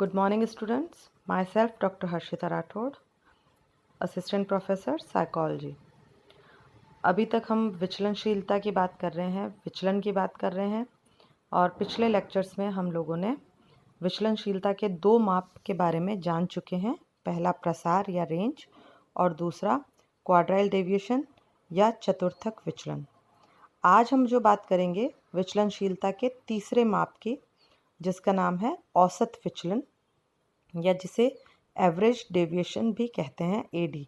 Good morning students. Myself Dr. Harshita Rathod, assistant professor psychology. अभी तक हम विचलनशीलता की बात कर रहे हैं, विचलन की बात कर रहे हैं और पिछले लेक्चर्स में हम लोगों ने विचलनशीलता के दो माप के बारे में जान चुके हैं। पहला प्रसार या रेंज और दूसरा क्वाड्राइल डेविएशन या चतुर्थक विचलन। आज हम जो बात करेंगे विचलनशीलता के तीसरे माप की, जिसका नाम है औसत विचलन या जिसे एवरेज डेविएशन भी कहते हैं, एडी,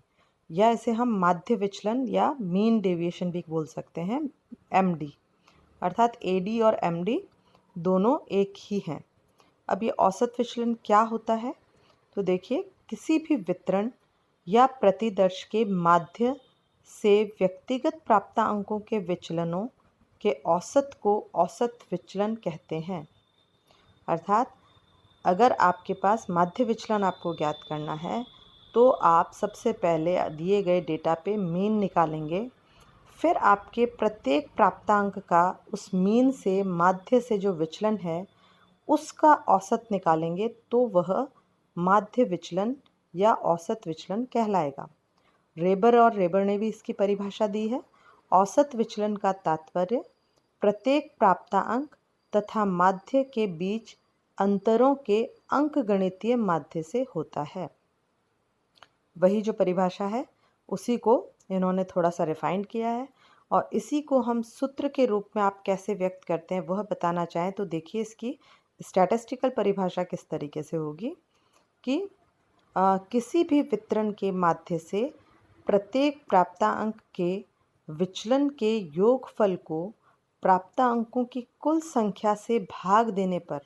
या इसे हम माध्य विचलन या मीन डेविएशन भी बोल सकते हैं, एमडी। अर्थात एडी और एमडी दोनों एक ही हैं। अब ये औसत विचलन क्या होता है? तो देखिए, किसी भी वितरण या प्रतिदर्श के माध्य से व्यक्तिगत प्राप्तांकों के विचलनों के औसत को औसत विचलन कहते हैं। अर्थात अगर आपके पास माध्य विचलन आपको ज्ञात करना है तो आप सबसे पहले दिए गए डेटा पे मीन निकालेंगे, फिर आपके प्रत्येक प्राप्तांक का उस मीन से माध्य से जो विचलन है उसका औसत निकालेंगे, तो वह माध्य विचलन या औसत विचलन कहलाएगा। रेबर और रेबर ने भी इसकी परिभाषा दी है। औसत विचलन का तात्पर्य प्रत्येक प्राप्तांक तथा माध्य के बीच अंतरों के अंकगणितीय माध्य से होता है। वही जो परिभाषा है उसी को इन्होंने थोड़ा सा रिफाइंड किया है और इसी को हम सूत्र के रूप में आप कैसे व्यक्त करते हैं वह बताना चाहें तो देखिए, इसकी स्टैटिस्टिकल परिभाषा किस तरीके से होगी कि किसी भी वितरण के माध्य से प्रत्येक प्राप्तांक के विचलन के योगफल को प्राप्तांकों की कुल संख्या से भाग देने पर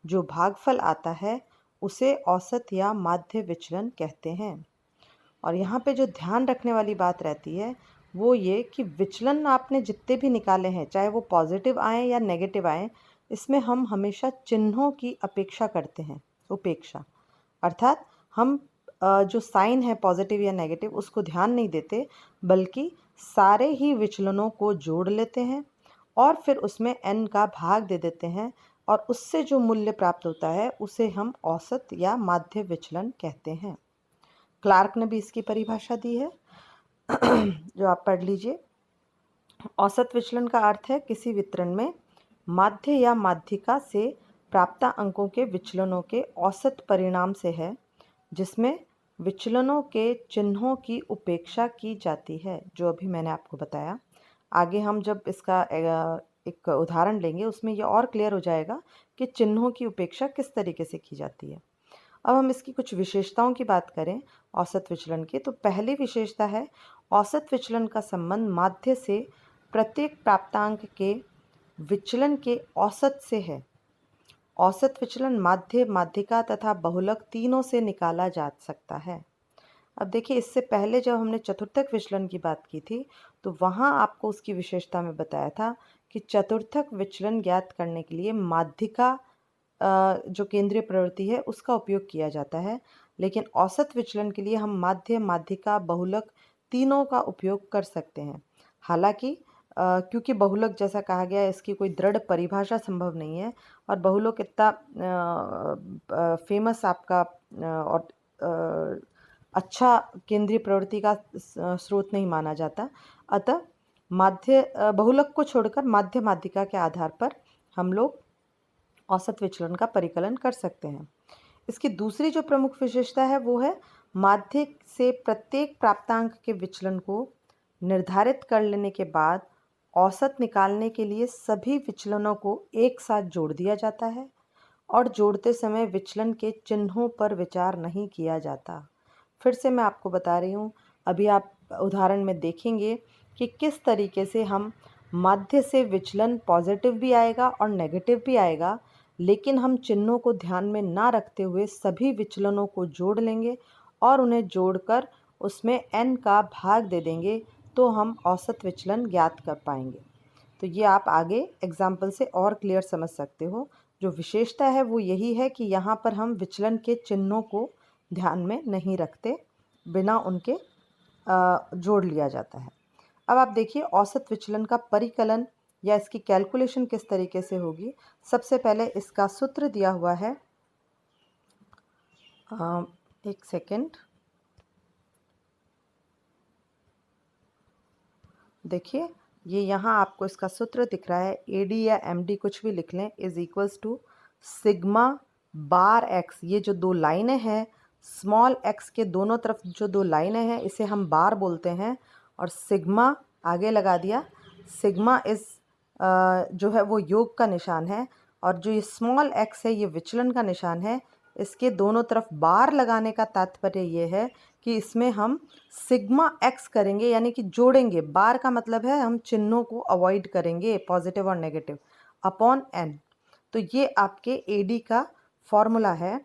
जो भागफल आता है उसे औसत या माध्य विचलन कहते हैं। और यहाँ पे जो ध्यान रखने वाली बात रहती है वो ये कि विचलन आपने जितने भी निकाले हैं, चाहे वो पॉजिटिव आए या नेगेटिव आए, इसमें हम हमेशा चिन्हों की अपेक्षा करते हैं, उपेक्षा। अर्थात हम जो साइन है पॉजिटिव या नेगेटिव उसको ध्यान नहीं देते, बल्कि सारे ही विचलनों को जोड़ लेते हैं और फिर उसमें n का भाग दे देते हैं और उससे जो मूल्य प्राप्त होता है उसे हम औसत या माध्य विचलन कहते हैं। क्लार्क ने भी इसकी परिभाषा दी है जो आप पढ़ लीजिए। औसत विचलन का अर्थ है किसी वितरण में माध्य या माध्यिका से प्राप्तांकों के विचलनों के औसत परिणाम से है, जिसमें विचलनों के चिन्हों की उपेक्षा की जाती है, जो अभी मैंने आपको बताया। आगे हम जब इसका एक उदाहरण लेंगे उसमें यह और क्लियर हो जाएगा कि चिन्हों की उपेक्षा किस तरीके से की जाती है। अब हम इसकी कुछ विशेषताओं की बात करें औसत विचलन की, तो पहली विशेषता है औसत विचलन का संबंध माध्य से प्रत्येक प्राप्तांक के विचलन के औसत से है। औसत विचलन माध्य, माध्यिका तथा बहुलक तीनों से निकाला जा सकता है। अब देखिए, इससे पहले जब हमने चतुर्थक विचलन की बात की थी तो वहाँ आपको उसकी विशेषता में बताया था कि चतुर्थक विचलन ज्ञात करने के लिए माध्यिका जो केंद्रीय प्रवृत्ति है उसका उपयोग किया जाता है, लेकिन औसत विचलन के लिए हम माध्य, माध्यिका, बहुलक तीनों का उपयोग कर सकते हैं। हालांकि क्योंकि बहुलक जैसा कहा गया है इसकी कोई दृढ़ परिभाषा संभव नहीं है और बहुलक इतना फेमस आपका और अच्छा केंद्रीय प्रवृत्ति का स्रोत नहीं माना जाता। अतः बहुलक को छोड़कर माध्य, माध्यिका के आधार पर हम लोग औसत विचलन का परिकलन कर सकते हैं। इसकी दूसरी जो प्रमुख विशेषता है वो है माध्य से प्रत्येक प्राप्तांक के विचलन को निर्धारित कर लेने के बाद औसत निकालने के लिए सभी विचलनों को एक साथ जोड़ दिया जाता है और जोड़ते समय विचलन के चिन्हों पर विचार नहीं किया जाता। फिर से मैं आपको बता रही हूँ, अभी आप उदाहरण में देखेंगे कि किस तरीके से हम माध्य से विचलन पॉजिटिव भी आएगा और नेगेटिव भी आएगा, लेकिन हम चिन्हों को ध्यान में ना रखते हुए सभी विचलनों को जोड़ लेंगे और उन्हें जोड़कर उसमें n का भाग दे देंगे तो हम औसत विचलन ज्ञात कर पाएंगे। तो ये आप आगे एग्जाम्पल से और क्लियर समझ सकते हो। जो विशेषता है वो यही है कि यहाँ पर हम विचलन के चिन्हों को ध्यान में नहीं रखते, बिना उनके जोड़ लिया जाता है। अब आप देखिए औसत विचलन का परिकलन या इसकी कैलकुलेशन किस तरीके से होगी। सबसे पहले इसका सूत्र दिया हुआ है एक सेकेंड, देखिए ये यहाँ आपको इसका सूत्र दिख रहा है, ए डी या एम डी कुछ भी लिख लें, is equals to sigma bar x. ये जो दो लाइनें हैं, स्मॉल एक्स के दोनों तरफ जो दो लाइनें हैं, इसे हम बार बोलते हैं, और सिग्मा आगे लगा दिया। सिग्मा इस जो है वो योग का निशान है, और जो ये स्मॉल एक्स है ये विचलन का निशान है। इसके दोनों तरफ बार लगाने का तात्पर्य ये है कि इसमें हम सिग्मा एक्स करेंगे, यानी कि जोड़ेंगे। बार का मतलब है हम चिन्हों को अवॉइड करेंगे, पॉजिटिव और नेगेटिव, अपॉन एन। तो ये आपके ए डी का फॉर्मूला है।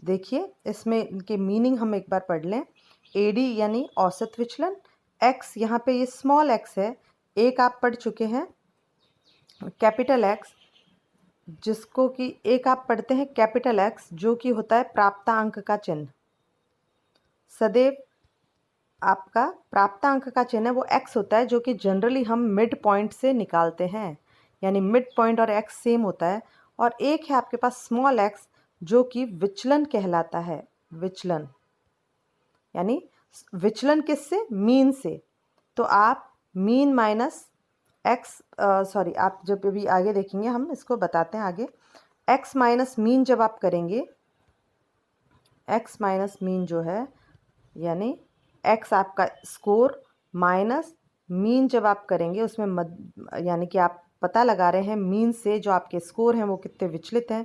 देखिए इसमें इनके मीनिंग हम एक बार पढ़ लें। ए डी यानी औसत विचलन, एक्स यहाँ पे ये स्मॉल एक्स है, एक आप पढ़ चुके हैं कैपिटल एक्स, जिसको कि एक आप पढ़ते हैं कैपिटल एक्स, जो कि होता है प्राप्तांक का चिन्ह। सदैव आपका प्राप्तांक का चिन्ह है वो एक्स होता है, जो कि जनरली हम मिड पॉइंट से निकालते हैं, यानी मिड पॉइंट और एक्स सेम होता है। और एक है आपके पास स्मॉल एक्स, जो कि विचलन कहलाता है। विचलन यानी विचलन किससे? मीन से। तो आप मीन माइनस एक्स, सॉरी, आप जब भी आगे देखेंगे हम इसको बताते हैं आगे। एक्स माइनस मीन जब आप करेंगे, एक्स माइनस मीन जो है, यानी एक्स आपका स्कोर माइनस मीन जब आप करेंगे, उसमें यानी कि आप पता लगा रहे हैं मीन से जो आपके स्कोर हैं वो कितने विचलित हैं,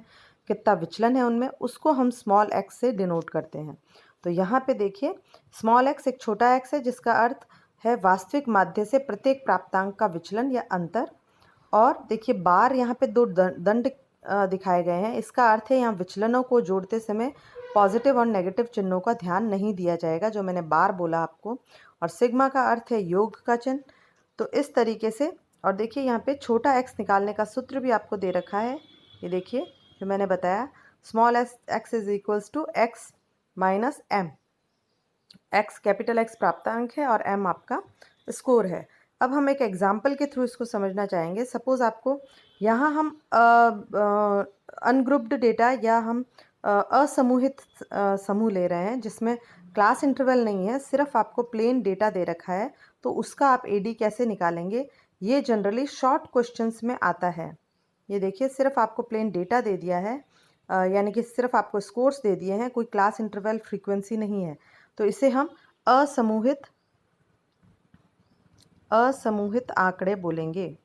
कितना विचलन है उनमें, उसको हम स्मॉल एक्स से डिनोट करते हैं। तो यहाँ पे देखिए स्मॉल एक्स एक छोटा एक्स है, जिसका अर्थ है वास्तविक माध्य से प्रत्येक प्राप्तांक का विचलन या अंतर। और देखिए बार यहाँ पे दो दंड दिखाए गए हैं, इसका अर्थ है यहाँ विचलनों को जोड़ते समय पॉजिटिव और नेगेटिव चिन्हों का ध्यान नहीं दिया जाएगा, जो मैंने बार बोला आपको। और सिग्मा का अर्थ है योग का चिन्ह। तो इस तरीके से, और देखिए यहाँ पे छोटा एक्स निकालने का सूत्र भी आपको दे रखा है, ये देखिए जो मैंने बताया, small x is equals to x minus M. X capital x प्राप्तांक है और एम आपका स्कोर है। अब हम एक एग्जाम्पल के थ्रू इसको समझना चाहेंगे। सपोज़ आपको यहाँ हम अनग्रुप्ड डेटा या हम असमूहित समूह ले रहे हैं, जिसमें क्लास इंटरवल नहीं है, सिर्फ आपको प्लेन डेटा दे रखा है, तो उसका आप एडी कैसे निकालेंगे? ये जनरली शॉर्ट क्वेश्चंस में आता है। ये देखिए सिर्फ आपको प्लेन डेटा दे दिया है, यानी कि सिर्फ आपको स्कोर्स दे दिए हैं, कोई क्लास इंटरवल फ्रीक्वेंसी नहीं है, तो इसे हम असमूहित आंकड़े बोलेंगे।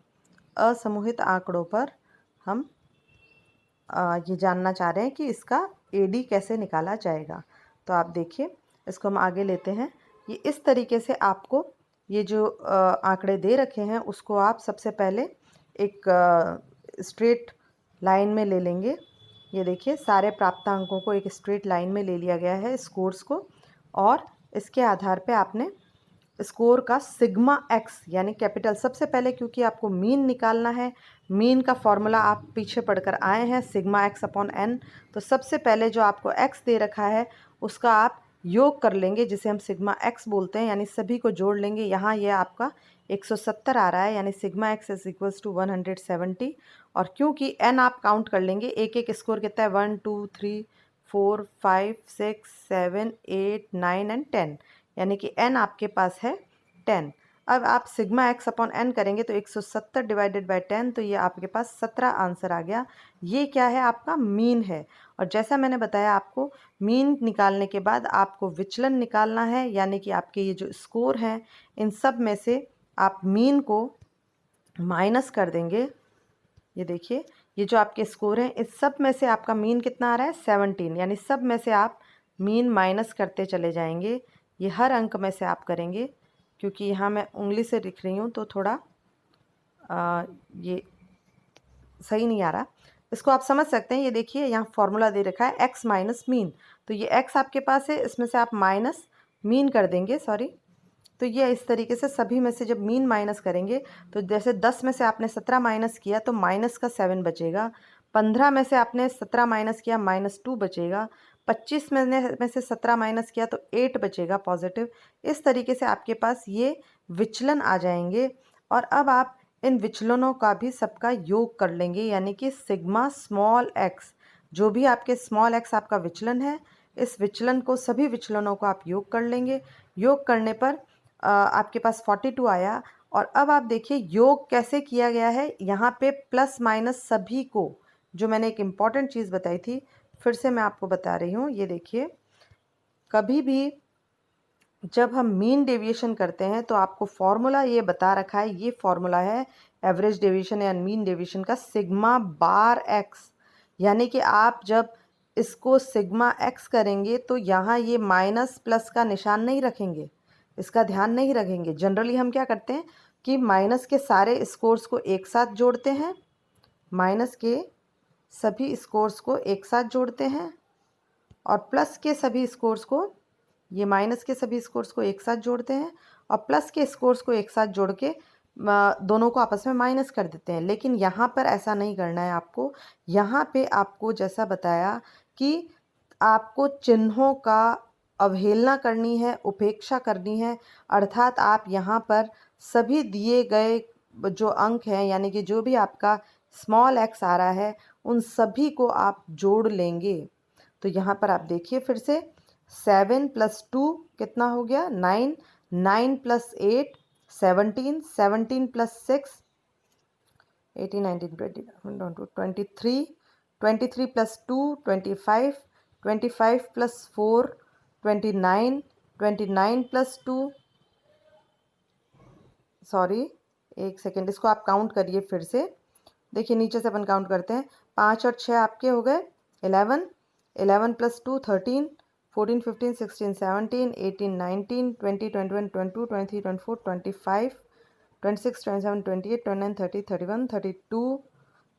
असमूहित आंकड़ों पर हम ये जानना चाह रहे हैं कि इसका एडी कैसे निकाला जाएगा। तो आप देखिए इसको हम आगे लेते हैं। ये इस तरीके से आपको ये जो आंकड़े दे रखे हैं उसको आप सबसे पहले एक स्ट्रेट लाइन में ले लेंगे। ये देखिए सारे प्राप्तांकों को एक स्ट्रेट लाइन में ले लिया गया है, स्कोर्स को, और इसके आधार पे आपने स्कोर का सिग्मा एक्स यानी कैपिटल, सबसे पहले क्योंकि आपको मीन निकालना है, मीन का फॉर्मूला आप पीछे पढ़कर आए हैं, सिग्मा एक्स अपॉन एन। तो सबसे पहले जो आपको एक्स दे रखा है उसका आप योग कर लेंगे, जिसे हम सिग्मा एक्स बोलते हैं, यानी सभी को जोड़ लेंगे। यहाँ ये आपका 170 आ रहा है, यानी sigma x is equals to 170। और क्योंकि एन आप काउंट कर लेंगे, एक एक स्कोर कितना है, 1 2 3 4 5 6 7 8 9 एंड 10, यानी कि n आपके पास है 10। अब आप सिग्मा एक्स अपॉन एन करेंगे तो 170 डिवाइडेड बाय 10, तो ये आपके पास 17 आंसर आ गया। ये क्या है? आपका मीन है। और जैसा मैंने बताया आपको, मीन निकालने के बाद आपको विचलन निकालना है, यानी कि आपके ये जो स्कोर हैं इन सब में से आप मीन को माइनस कर देंगे। ये देखिए ये जो आपके स्कोर हैं इस सब में से आपका मीन कितना आ रहा है? 17, यानी सब में से आप मीन माइनस करते चले जाएंगे। ये हर अंक में से आप करेंगे, क्योंकि यहाँ मैं उंगली से लिख रही हूँ तो थोड़ा ये सही नहीं आ रहा। इसको आप समझ सकते हैं। ये देखिए यहाँ फॉर्मूला दे रखा है एक्स माइनस मीन, तो ये एक्स आपके पास है, इसमें से आप माइनस मीन कर देंगे, सॉरी। तो ये इस तरीके से सभी में से जब मीन माइनस करेंगे, तो जैसे 10 में से आपने 17 माइनस किया तो माइनस का 7 बचेगा, 15 में से आपने 17 माइनस किया -2 बचेगा, 25 में से 17 माइनस किया तो 8 बचेगा पॉजिटिव। इस तरीके से आपके पास ये विचलन आ जाएंगे, और अब आप इन विचलनों का भी सबका योग कर लेंगे, यानी कि सिग्मा स्मॉल एक्स, जो भी आपके स्मॉल एक्स आपका विचलन है, इस विचलन को, सभी विचलनों को आप योग कर लेंगे। योग करने पर आपके पास 42 आया। और अब आप देखिए योग कैसे किया गया है। यहाँ पे प्लस माइनस सभी को, जो मैंने एक इम्पॉर्टेंट चीज़ बताई थी, फिर से मैं आपको बता रही हूँ। ये देखिए, कभी भी जब हम मीन डेविएशन करते हैं तो आपको फॉर्मूला ये बता रखा है, ये फॉर्मूला है एवरेज डेविएशन या मीन डेविएशन का, सिग्मा बार एक्स। यानी कि आप जब इसको सिग्मा एक्स करेंगे तो यहाँ ये माइनस प्लस का निशान नहीं रखेंगे, इसका ध्यान नहीं रखेंगे। जनरली हम क्या करते हैं कि माइनस के सारे स्कोर्स को एक साथ जोड़ते हैं, माइनस के सभी स्कोर्स को एक साथ जोड़ते हैं, और प्लस के सभी स्कोर्स को, ये माइनस के सभी स्कोर्स को एक साथ जोड़ते हैं, और प्लस के स्कोर्स को एक साथ जोड़ के दोनों को आपस में माइनस कर देते हैं। लेकिन यहाँ पर ऐसा नहीं करना है आपको। यहाँ पे आपको जैसा बताया कि आपको चिन्हों का अवहेलना करनी है, उपेक्षा करनी है। अर्थात आप यहाँ पर सभी दिए गए जो अंक हैं, यानी कि जो भी आपका स्मॉल एक्स आ रहा है, उन सभी को आप जोड़ लेंगे। तो यहाँ पर आप देखिए फिर से, 7 + 2 कितना हो गया, 9, 9 + 8 17, 17 + 6 18, 19, 20, 23, 23 + 2 25, 25 + 4 29, 29 + 2, सॉरी एक सेकेंड, इसको आप काउंट करिए फिर से। देखिए नीचे से अपन काउंट करते हैं, 5 और 6 आपके हो गए 11, 11 + 2 13, 14 15 16 17 18 19 20 21 22 23 24 25 26 27 28 29 30 31 32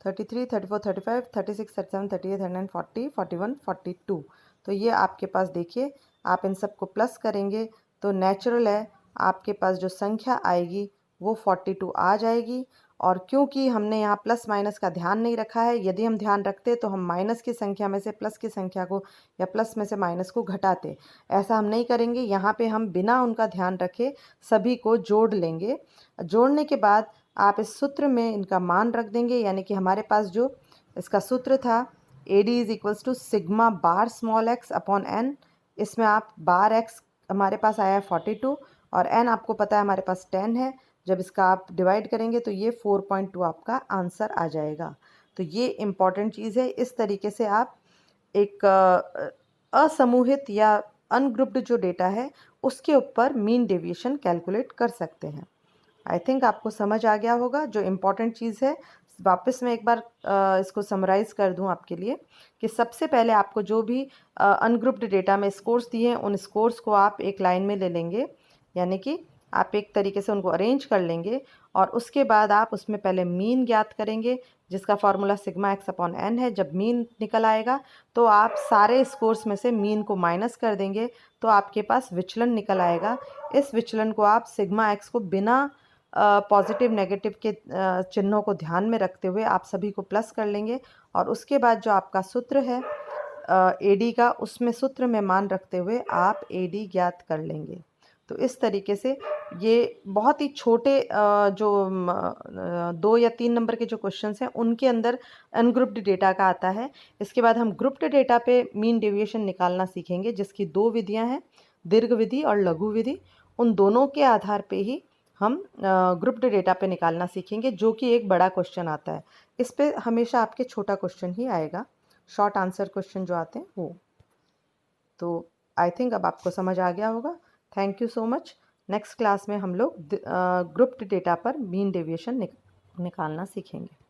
33 34 35 36 37 38 39 40 41 42। तो ये आपके पास देखिए, आप इन सबको प्लस करेंगे तो नेचुरल है आपके पास जो संख्या आएगी वो 42 आ जाएगी। और क्योंकि हमने यहाँ प्लस माइनस का ध्यान नहीं रखा है, यदि हम ध्यान रखते तो हम माइनस की संख्या में से प्लस की संख्या को, या प्लस में से माइनस को घटाते। ऐसा हम नहीं करेंगे। यहाँ पे हम बिना उनका ध्यान रखे सभी को जोड़ लेंगे। जोड़ने के बाद आप इस सूत्र में इनका मान रख देंगे। यानी कि हमारे पास जो इसका सूत्र था, AD = सिग्मा बार स्मॉल एक्स अपॉन एन। इसमें आप बार एक्स हमारे पास आया है 42, और एन आपको पता है हमारे पास 10 है। जब इसका आप डिवाइड करेंगे तो ये 4.2 आपका आंसर आ जाएगा। तो ये इम्पॉर्टेंट चीज़ है। इस तरीके से आप एक असमूहित या अनग्रुप्ड जो डेटा है उसके ऊपर मीन डेविएशन कैलकुलेट कर सकते हैं। आई थिंक आपको समझ आ गया होगा। जो इम्पॉर्टेंट चीज़ है, वापस मैं एक बार इसको समराइज़ कर दूं आपके लिए, कि सबसे पहले आपको जो भी अनग्रुप्ड डेटा में स्कोर्स दिए हैं, उन स्कोर्स को आप एक लाइन में ले लेंगे। यानी कि आप एक तरीके से उनको अरेंज कर लेंगे, और उसके बाद आप उसमें पहले मीन ज्ञात करेंगे, जिसका formula sigma x upon N है। जब मीन निकल आएगा तो आप सारे स्कोर्स में से मीन को माइनस कर देंगे, तो आपके पास विचलन निकल आएगा। इस विचलन को आप सिग्मा एक्स को बिना पॉजिटिव नेगेटिव के चिन्हों को ध्यान में रखते हुए आप सभी को प्लस कर लेंगे। और उसके बाद जो आपका सूत्र है AD का, उसमें सूत्र में मान रखते हुए आप AD ज्ञात कर लेंगे। तो इस तरीके से ये बहुत ही छोटे जो 2 या 3 नंबर के जो क्वेश्चंस हैं उनके अंदर अनग्रुप्ड डेटा का आता है। इसके बाद हम ग्रुप्ड डेटा पे मीन डेविएशन निकालना सीखेंगे, जिसकी 2 विधियां हैं, दीर्घ विधि और लघु विधि। उन दोनों के आधार पे ही हम ग्रुप्ड डेटा पे निकालना सीखेंगे, जो कि एक बड़ा क्वेश्चन आता है। इस पे हमेशा आपके छोटा क्वेश्चन ही आएगा, शॉर्ट आंसर क्वेश्चन जो आते हैं वो। तो आई थिंक अब आपको समझ आ गया होगा। Thank you so much. Next class में हम लोग ग्रुप्ड डेटा पर मीन डेविएशन निकालना सीखेंगे।